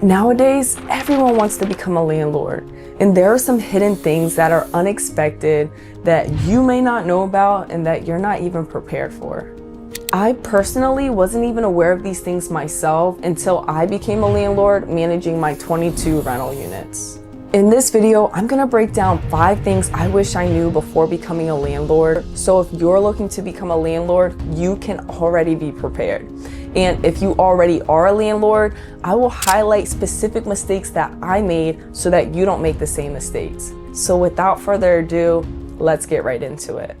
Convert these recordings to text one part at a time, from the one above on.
Nowadays, everyone wants to become a landlord, and there are some hidden things that are unexpected that you may not know about and that you're not even prepared for. I personally wasn't even aware of these things myself until I became a landlord managing my 22 rental units. In this video, I'm gonna break down 5 things I wish I knew before becoming a landlord. So if you're looking to become a landlord, you can already be prepared. And if you already are a landlord, I will highlight specific mistakes that I made so that you don't make the same mistakes. So without further ado, let's get right into it.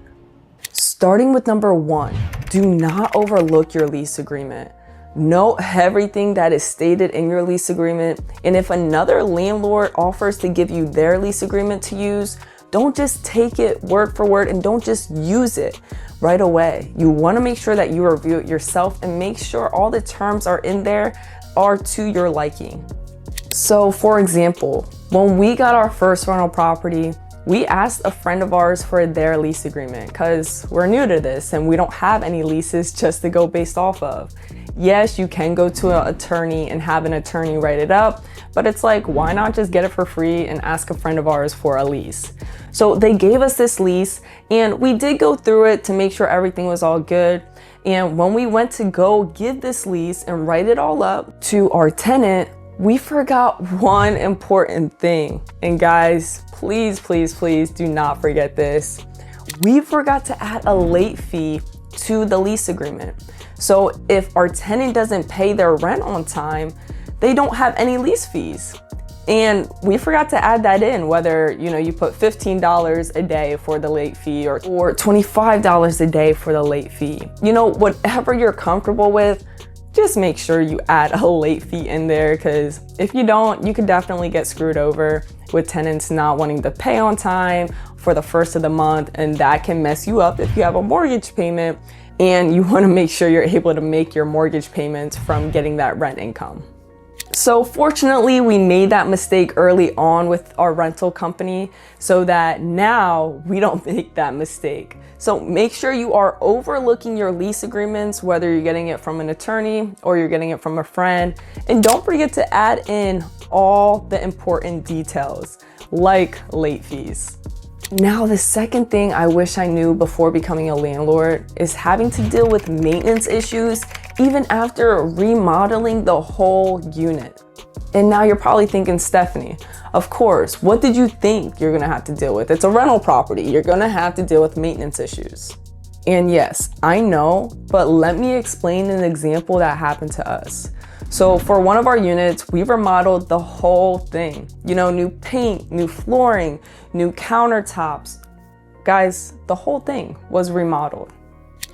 Starting with number 1, do not overlook your lease agreement. Know everything that is stated in your lease agreement, and if another landlord offers to give you their lease agreement to use, don't just take it word for word and don't just use it right away. You want to make sure that you review it yourself and make sure all the terms are in there are to your liking. So for example, when we got our first rental property, we asked a friend of ours for their lease agreement because we're new to this and we don't have any leases just to go based off of. Yes, you can go to an attorney and have an attorney write it up, but it's like, why not just get it for free and ask a friend of ours for a lease? So they gave us this lease and we did go through it to make sure everything was all good. And when we went to go give this lease and write it all up to our tenant, we forgot one important thing. And guys, please, please, please do not forget this. We forgot to add a late fee to the lease agreement. So if our tenant doesn't pay their rent on time, they don't have any lease fees. And we forgot to add that in, whether you put $15 a day for the late fee or $25 a day for the late fee. Whatever you're comfortable with, just make sure you add a late fee in there, because if you don't, you could definitely get screwed over with tenants not wanting to pay on time for the first of the month, and that can mess you up if you have a mortgage payment and you want to make sure you're able to make your mortgage payments from getting that rent income. So fortunately, we made that mistake early on with our rental company so that now we don't make that mistake. So make sure you are overlooking your lease agreements, whether you're getting it from an attorney or you're getting it from a friend. And don't forget to add in all the important details, like late fees. Now, the second thing I wish I knew before becoming a landlord is having to deal with maintenance issues even after remodeling the whole unit. And now you're probably thinking, Stephanie, of course, what did you think you're gonna have to deal with? It's a rental property. You're gonna have to deal with maintenance issues. And yes, I know, but let me explain an example that happened to us. So for one of our units, we remodeled the whole thing. New paint, new flooring, new countertops. Guys, the whole thing was remodeled.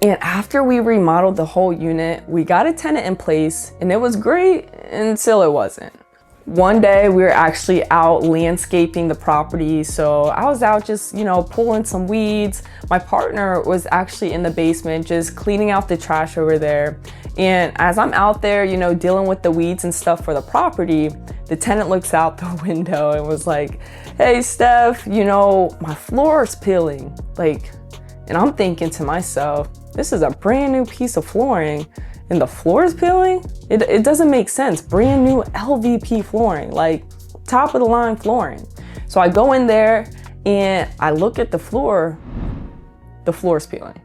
And after we remodeled the whole unit, we got a tenant in place and it was great until it wasn't. One day we were actually out landscaping the property. So I was out just, pulling some weeds. My partner was actually in the basement just cleaning out the trash over there. And as I'm out there, dealing with the weeds and stuff for the property, the tenant looks out the window and was like, hey, Steph, my floor is peeling. And I'm thinking to myself, this is a brand new piece of flooring and the floor is peeling? It doesn't make sense. Brand new LVP flooring, top of the line flooring. So I go in there and I look at the floor's peeling,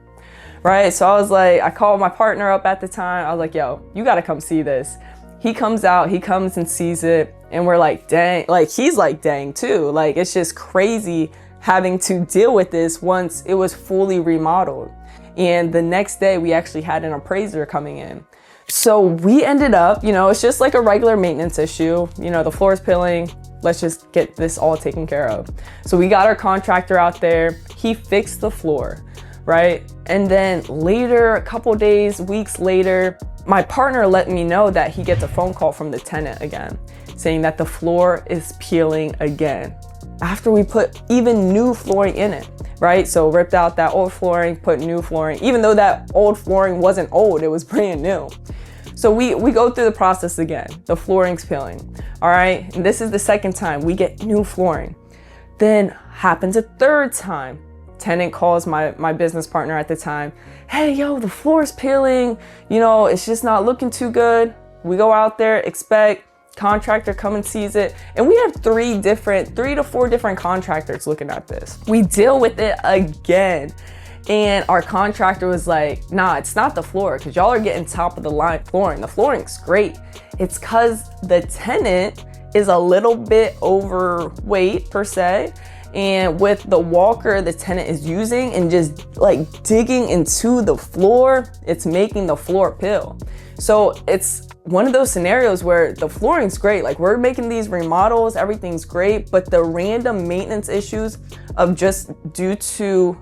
right? So I was like, I called my partner up at the time. I was like, yo, you gotta come see this. He comes out, he comes and sees it, and we're like, dang, he's like, dang too. It's just crazy having to deal with this once it was fully remodeled. And the next day we actually had an appraiser coming in. So we ended up, it's just like a regular maintenance issue. The floor is peeling. Let's just get this all taken care of. So we got our contractor out there. He fixed the floor, right? And then later, a couple days, weeks later, my partner let me know that he gets a phone call from the tenant again, saying that the floor is peeling again after we put even new flooring in it, right? So ripped out that old flooring, put new flooring, even though that old flooring wasn't old, it was brand new. So we go through the process again. The flooring's peeling, all right? And this is the second time we get new flooring. Then happens a third time. Tenant calls my business partner at the time. Hey, yo, the floor's peeling. It's just not looking too good. We go out there, expect, contractor come and sees it, and we have 3 to 4 different contractors looking at this. We deal with it again, and our contractor was like, nah, it's not the floor, because y'all are getting top of the line flooring. The flooring's great. It's because the tenant is a little bit overweight per se, and with the walker the tenant is using and just like digging into the floor, it's making the floor peel. So it's one of those scenarios where the flooring's great, like we're making these remodels, everything's great, but the random maintenance issues of just due to,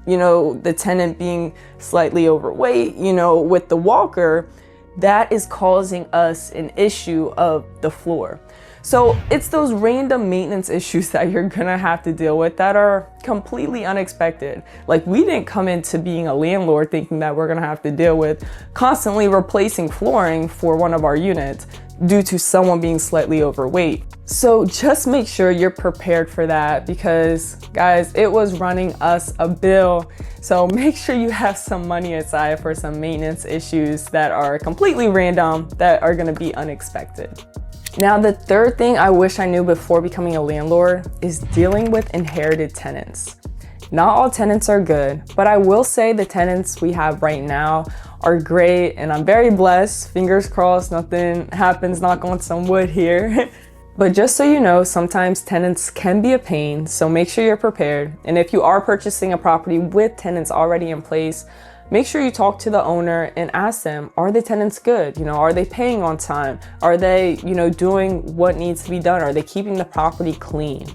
you know, the tenant being slightly overweight, you know, with the walker, that is causing us an issue of the floor. So it's those random maintenance issues that you're gonna have to deal with that are completely unexpected. Like, we didn't come into being a landlord thinking that we're gonna have to deal with constantly replacing flooring for one of our units due to someone being slightly overweight. So just make sure you're prepared for that, because guys, it was running us a bill. So make sure you have some money aside for some maintenance issues that are completely random, that are gonna be unexpected. Now, the third thing I wish I knew before becoming a landlord is dealing with inherited tenants. Not all tenants are good, but I will say the tenants we have right now are great, and I'm very blessed. Fingers crossed, nothing happens, knock on some wood here. But just so you know, sometimes tenants can be a pain, so make sure you're prepared. And if you are purchasing a property with tenants already in place, make sure you talk to the owner and ask them, are the tenants good? You know, are they paying on time? Are they, you know, doing what needs to be done? Are they keeping the property clean?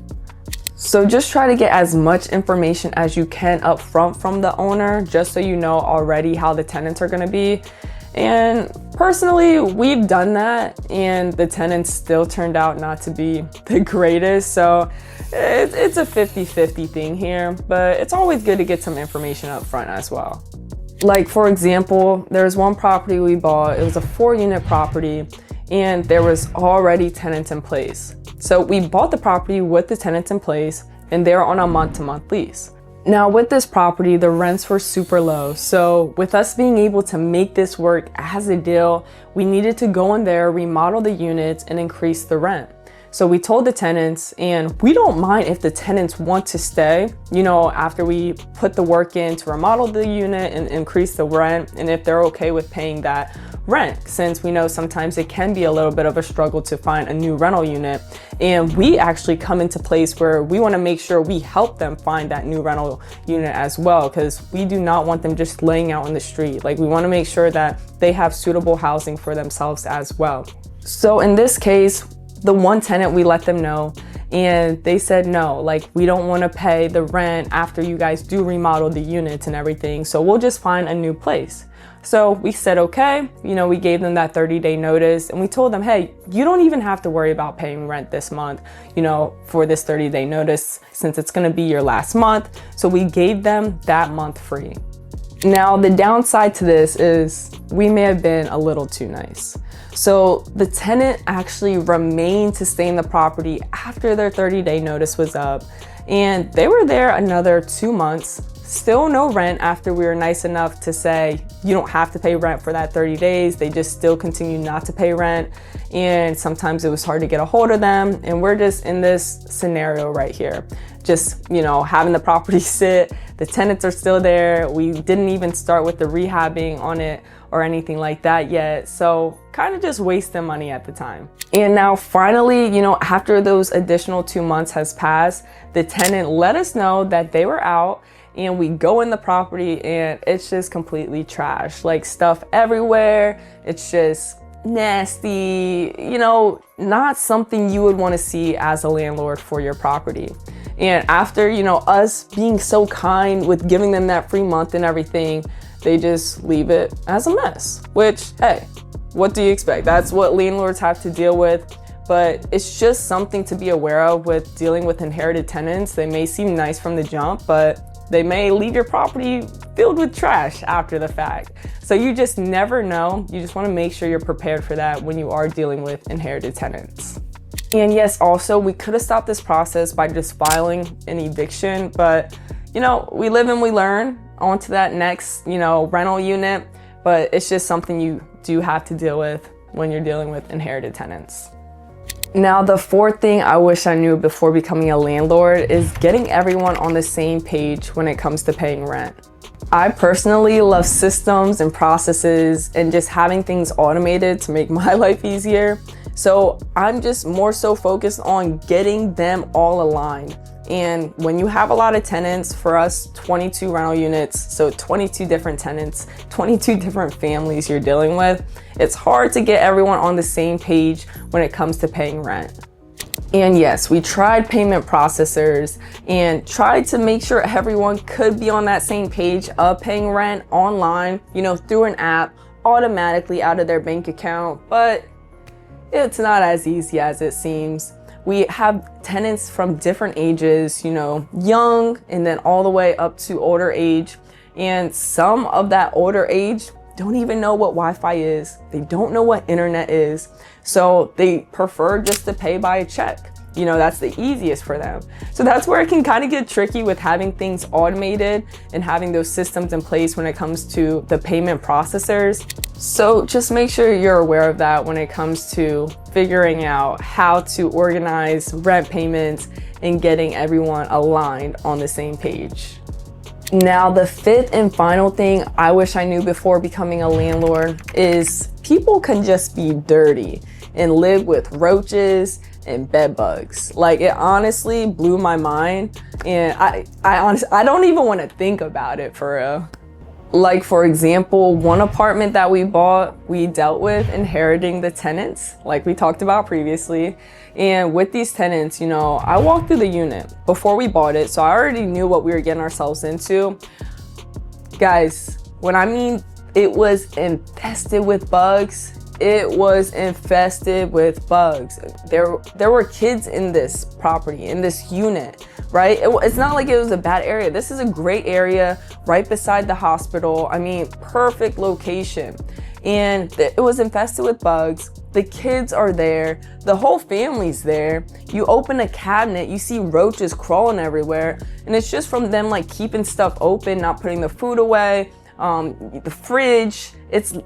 So just try to get as much information as you can up front from the owner, just so you know already how the tenants are going to be. And personally, we've done that, and the tenants still turned out not to be the greatest. So it's a 50-50 thing here, but it's always good to get some information up front as well. Like, for example, there's one property we bought. It was a 4-unit property, and there was already tenants in place. So we bought the property with the tenants in place, and they're on a month-to-month lease. Now, with this property, the rents were super low. So with us being able to make this work as a deal, we needed to go in there, remodel the units, and increase the rent. So we told the tenants, and we don't mind if the tenants want to stay, you know, after we put the work in to remodel the unit and increase the rent, and if they're okay with paying that rent, since we know sometimes it can be a little bit of a struggle to find a new rental unit. And we actually come into place where we want to make sure we help them find that new rental unit as well, because we do not want them just laying out in the street. Like, we want to make sure that they have suitable housing for themselves as well. So in this case, the one tenant, we let them know, and they said no, like, we don't want to pay the rent after you guys do remodel the units and everything, so we'll just find a new place. So we said okay, you know, we gave them that 30-day notice, and we told them, hey, you don't even have to worry about paying rent this month, you know, for this 30-day notice, since it's going to be your last month. So we gave them that month free. Now, the downside to this is we may have been a little too nice. So the tenant actually remained to stay in the property after their 30-day notice was up, and they were there another 2 months, still no rent after we were nice enough to say, you don't have to pay rent for that 30 days. They just still continue not to pay rent, and sometimes it was hard to get a hold of them, and we're just in this scenario right here. Just, you know, having the property sit, the tenants are still there. We didn't even start with the rehabbing on it or anything like that yet. So kind of just wasting money at the time. And now finally, you know, after those additional 2 months has passed, the tenant let us know that they were out, and we go in the property and it's just completely trash, like stuff everywhere. It's just nasty, you know, not something you would want to see as a landlord for your property. And after, you know, us being so kind with giving them that free month and everything, they just leave it as a mess, which, hey, what do you expect? That's what landlords have to deal with. But it's just something to be aware of with dealing with inherited tenants. They may seem nice from the jump, but they may leave your property filled with trash after the fact. So you just never know. You just want to make sure you're prepared for that when you are dealing with inherited tenants. And yes, also, we could have stopped this process by just filing an eviction, but, you know, we live and we learn. On to that next, you know, rental unit, but it's just something you do have to deal with when you're dealing with inherited tenants. Now, the fourth thing I wish I knew before becoming a landlord is getting everyone on the same page when it comes to paying rent. I personally love systems and processes and just having things automated to make my life easier. So I'm just more so focused on getting them all aligned. And when you have a lot of tenants, for us, 22 rental units, so 22 different tenants, 22 different families you're dealing with, it's hard to get everyone on the same page when it comes to paying rent. And yes, we tried payment processors and tried to make sure everyone could be on that same page of paying rent online, through an app, automatically out of their bank account, but it's not as easy as it seems. We have tenants from different ages, young and then all the way up to older age. And some of that older age don't even know what Wi-Fi is. They don't know what internet is. So they prefer just to pay by a check. That's the easiest for them. So that's where it can kind of get tricky with having things automated and having those systems in place when it comes to the payment processors. So just make sure you're aware of that when it comes to figuring out how to organize rent payments and getting everyone aligned on the same page. Now, the fifth and final thing I wish I knew before becoming a landlord is people can just be dirty and live with roaches and bed bugs. Like, it honestly blew my mind, and I honestly, I don't even want to think about it for real. Like, for example, one apartment that we bought, we dealt with inheriting the tenants, like we talked about previously. And with these tenants, I walked through the unit before we bought it, so I already knew what we were getting ourselves into. Guys, when I mean it was infested with bugs, it was infested with bugs. There were kids in this property, in this unit, right? It's not like it was a bad area. This is a great area right beside the hospital. I mean, perfect location. And it was infested with bugs. The kids are there. The whole family's there. You open a cabinet, you see roaches crawling everywhere. And it's just from them like keeping stuff open, not putting the food away. The fridge,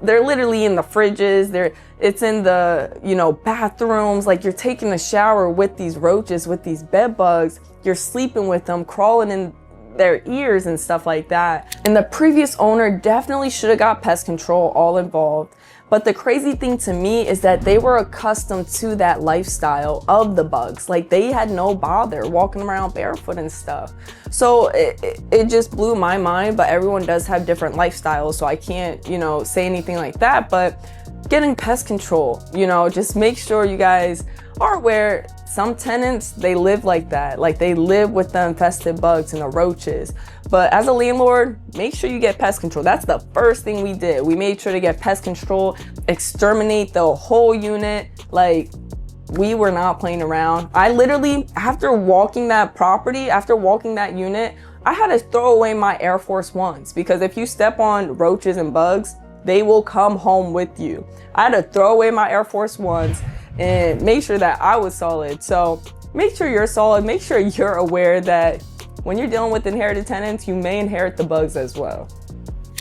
they're literally in the fridges, it's in the bathrooms. Like, you're taking a shower with these roaches, with these bed bugs, you're sleeping with them, crawling in their ears and stuff like that. And the previous owner definitely should have got pest control all involved. But the crazy thing to me is that they were accustomed to that lifestyle of the bugs. Like, they had no bother walking around barefoot and stuff. So it just blew my mind, but everyone does have different lifestyles, so I can't, say anything like that. But getting pest control, just make sure you guys are aware. Some tenants, they live like that. Like, they live with the infested bugs and the roaches. But as a landlord, make sure you get pest control. That's the first thing we did. We made sure to get pest control, exterminate the whole unit. Like, we were not playing around. I literally, after walking that property, after walking that unit, I had to throw away my Air Force Ones, because if you step on roaches and bugs, they will come home with you. I had to throw away my Air Force Ones and make sure that I was solid. So make sure you're solid. Make sure you're aware that when you're dealing with inherited tenants, you may inherit the bugs as well.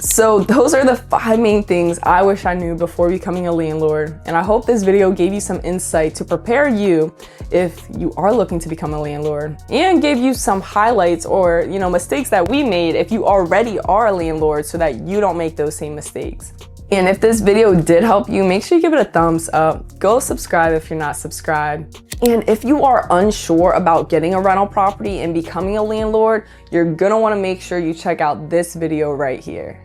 So those are the 5 main things I wish I knew before becoming a landlord. And I hope this video gave you some insight to prepare you if you are looking to become a landlord, and gave you some highlights or, mistakes that we made if you already are a landlord, so that you don't make those same mistakes. And if this video did help you, make sure you give it a thumbs up. Go subscribe if you're not subscribed. And if you are unsure about getting a rental property and becoming a landlord, you're gonna wanna make sure you check out this video right here.